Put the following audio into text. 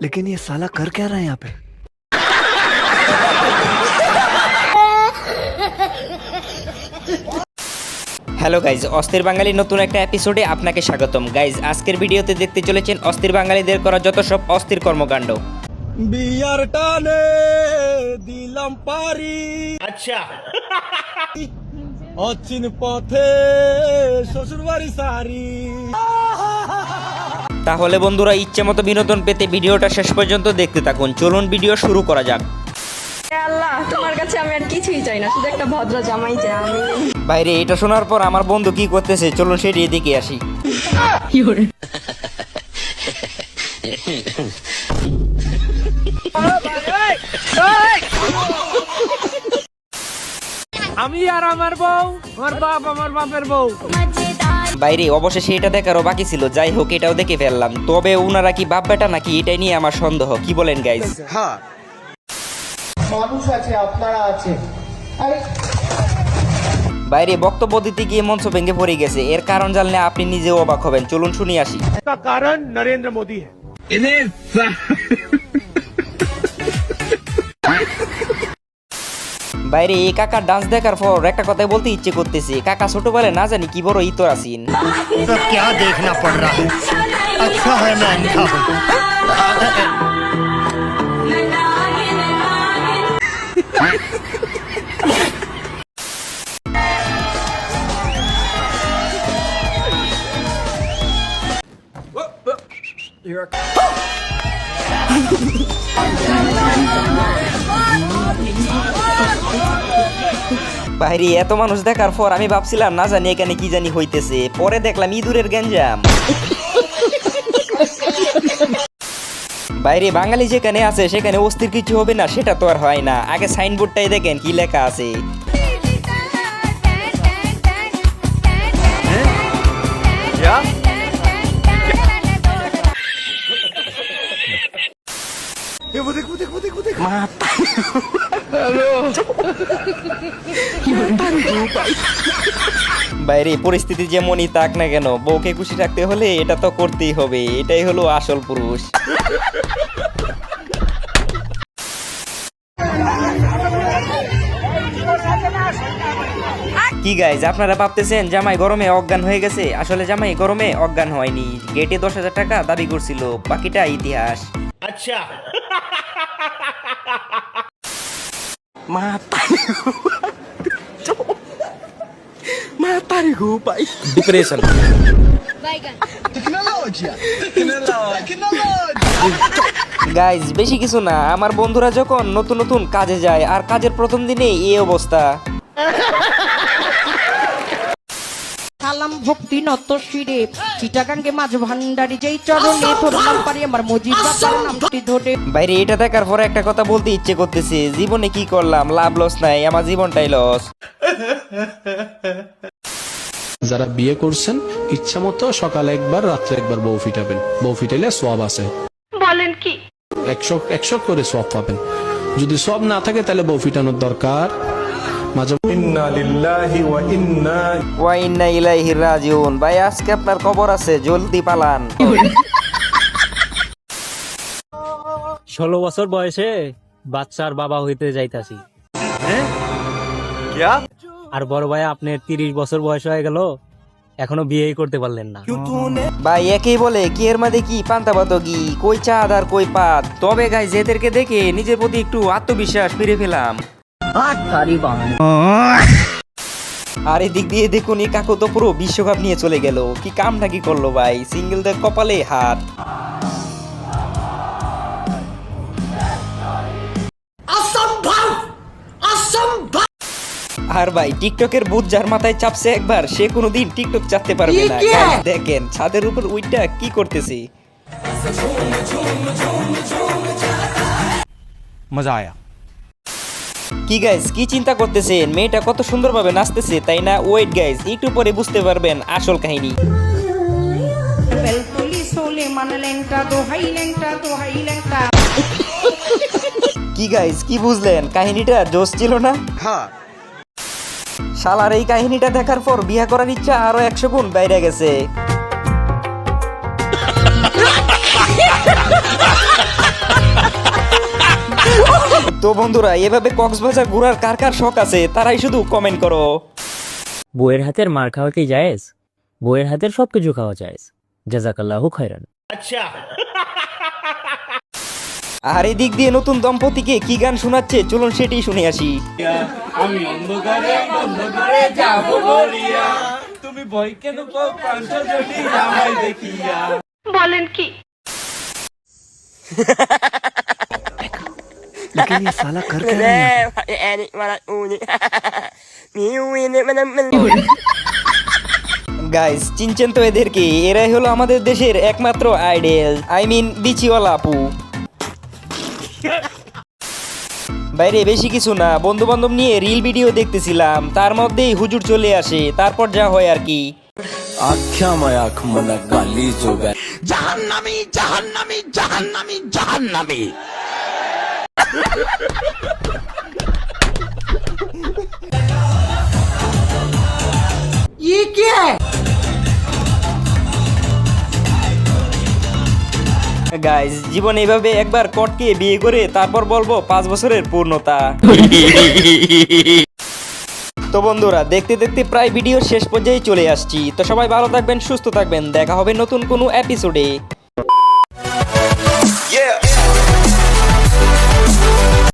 लेकिन ये साला कर क्या रहा है यहाँ पे। হ্যালো গাইজ, অস্থির বাঙালি নতুন একটা এপিসোডে আপনাকে স্বাগতম। গাইজ, আজকের ভিডিওতে দেখতে চলেছেন অস্থির বাঙালিদের করা যত সব অস্থির কর্মকাণ্ড। বিয়ার টানে দিলাম পারি, আচ্ছা অচিন পথে শ্বশুর বাড়ি সারি। তাহলে বন্ধুরা, ইচ্ছে মতো বিনোদন পেতে ভিডিওটা শেষ পর্যন্ত দেখতে থাকুন। চলুন ভিডিও শুরু করা যাক। আল্লাহ, তোমার কাছে আমি আর কিছুই চাই না, শুধু একটা ভদ্র জামাই চাই আমি। বাইরে এটা শোনার পর আমার বন্ধু কি করতেছে, চলুন সেটি এদিকে আসি। আমি আর আমার বউ, আমার বাপ আমার বাপের বউ। বাইরে অবশেষে এটা দেখারও বাকি ছিল, যাই হোক এটাও দেখে ফেললাম। তবে ওনারা কি বাপ বেটা নাকি, এটাই নিয়ে আমার সন্দেহ। কি বলেন গাইজ? হ্যাঁ, মানুষ আছে, আপনারা আছে। আরে বাইরে বক্তব্য দিতে গিয়ে মঞ্চ ভেঙে পড়ে গেছে। এর কারণ জানলে আপনি নিজেও অবাক হবেন। চলুন শুনি আসি। इसका कारण नरेंद्र मोदी है। বাইরে এই কাকার ডান্স দেখার পর একটা কথাই বলতে ইচ্ছে করতেছে, কাকা ছোটবেলায় না জানি কি বড় ইতর আছেন। तो क्या देखना पड़ रहा है? अच्छा है मैं अंधा हूँ। বাইরে এত মানুষ দেখার পর আমি ভাবছিলাম না জানি এখানে কি জানি হইতেছে, পরে দেখলাম ইঁদুরের গ্যাঞ্জাম। বাইরে বাঙালি যেখানে আছে সেখানে অস্থির কিছু হবে না, সেটা তো আর হয় না। আগে সাইনবোর্ডটাই দেখেন কি লেখা আছে। বাইরে পরিস্থিতি যেমনই থাক না কেন, বউকে খুশি রাখতে হলে এটা তো করতেই হবে। এটাই হলো আসল পুরুষ। কি গাইজ, আপনারা ভাবতেছেন জামাই গরমে অজ্ঞান হয়ে গেছে? আসলে জামাই গরমে অজ্ঞান হয়নি। গেটে 10,000 টাকা দাবি করছিল, বাকিটা ইতিহাস। अच्छा ডিপ্রেশন। গাইজ বেশি কিছু না, আমার বন্ধুরা যখন নতুন নতুন কাজে যায় আর কাজের প্রথম দিনে এই অবস্থা। সালাম ভক্তি নত শিরে চিটাগাঙ্গে মাঝ ভান্ডারি যেই চরণে ধরলাম পারি আমার মজিদ বাবার নামটি ধরে। বাইরে এটা দেখার পরে একটা কথা বলতে ইচ্ছে করতেছে, জীবনে কি করলাম, লাভ লস নাই, আমার জীবনটাই লস। যারা বিয়ে করছেন ইচ্ছা মতো সকালে একবার রাত্রে একবার বউ ফিটাবেন। বউ ফিটাইলে সোয়াব আছে, বলেন কি? 100 করে সোয়াব পাবেন। যদি সোয়াব না থাকে তাহলে বউ ফিটানোর দরকার। মাঝে ইন্না লিল্লাহি ওয়া ইন্না ওয়া ইন্না ইলাইহি রাজিউন। ভাই আজকে আপনার খবর আছে, জলদি পালান। 16 বছর বয়সে বাচ্চার বাবা হইতে যাইতাছি। আর বড় ভাই আপনার 30 বছর বয়স হয়ে গেল, এখনো বিয়েই করতে পারলেন না। ভাই একেই বলে কি এর মাঝে কি পান্তা ভাত কি, কই চাঁদ আর কই পাত। তবে গাইজ এদেরকে দেখে নিজের প্রতি একটু আত্মবিশ্বাস ফিরে পেলাম। আর এদিক দিয়ে দেখুন এই কাকু তো পুরো বিশ্বকাপ নিয়ে চলে গেল। কি কামটা কি করলো ভাই, সিঙ্গেলদের কপালে হাত। আর ভাই টিকটকের বুথ যার মাথায় চাপছে একবার, সে কোনোদিন টিকটক চাপতে পারবে না। Guys, দেখেন ছাদের উপর উইটা কি করতেছি। মজা আয়া। কি গাইজ কি চিন্তা করতেছেন, মেয়েটা কত সুন্দরভাবে নাচতেছে তাই না? ওয়েট গাইজ, একটু পরে বুঝতে পারবেন আসল কাহিনী। বেলতুলি সোলে মানে লেংটা দোহাই লেংটা দোহাই লেংটা। কি গাইজ কি বুঝলেন, কাহিনীটা জোশ ছিল না? হ্যাঁ, শালার এই কাহিনীটা দেখার পর বিয়ে করার ইচ্ছা আরো 100 গুণ বাইরে গেছে। তো বন্ধুরা, এভাবে কক্সবাজার ঘোরার কার কার শখ আছে তারাই শুধু কমেন্ট করো। বইয়ের হাতের মার খাওয়া কি জায়েজ? বইয়ের হাতের সবকিছু খাওয়া জায়েজ। জাযাকাল্লাহু খাইরান। अच्छा আর এদিক দিয়ে নতুন দম্পতিকে কি গান শোনাচ্ছে চলুন সেটি শুনে আসি। लेकिन ये साला कर क्या रहा है यहाँ গাইস চিনছেন তো এদেরকে? এরাই হলো আমাদের দেশের একমাত্র আইডল, আই মিন বিচিওয়ালা আপু। বাইরে বেশি কিছু না, বন্ধু বান্ধব নিয়ে রিল ভিডিও দেখতেছিলাম, তার মধ্যেই হুজুর চলে আসে, তারপর যা হয় আর কি। आख्या मयाक मन गाली जोगा जहन्नमी जहन्नमी जहन्नमी जहन्नमी গাইস জীবন এইভাবে একবার কটকে বিয়ে করে তারপর বলবো 5 বছরের পূর্ণতা। তো বন্ধুরা, দেখতে দেখতে প্রায় ভিডিও শেষ পর্যায়ে চলে আসছি। তো সবাই ভালো থাকবেন, সুস্থ থাকবেন, দেখা হবে নতুন কোনো এপিসোডে।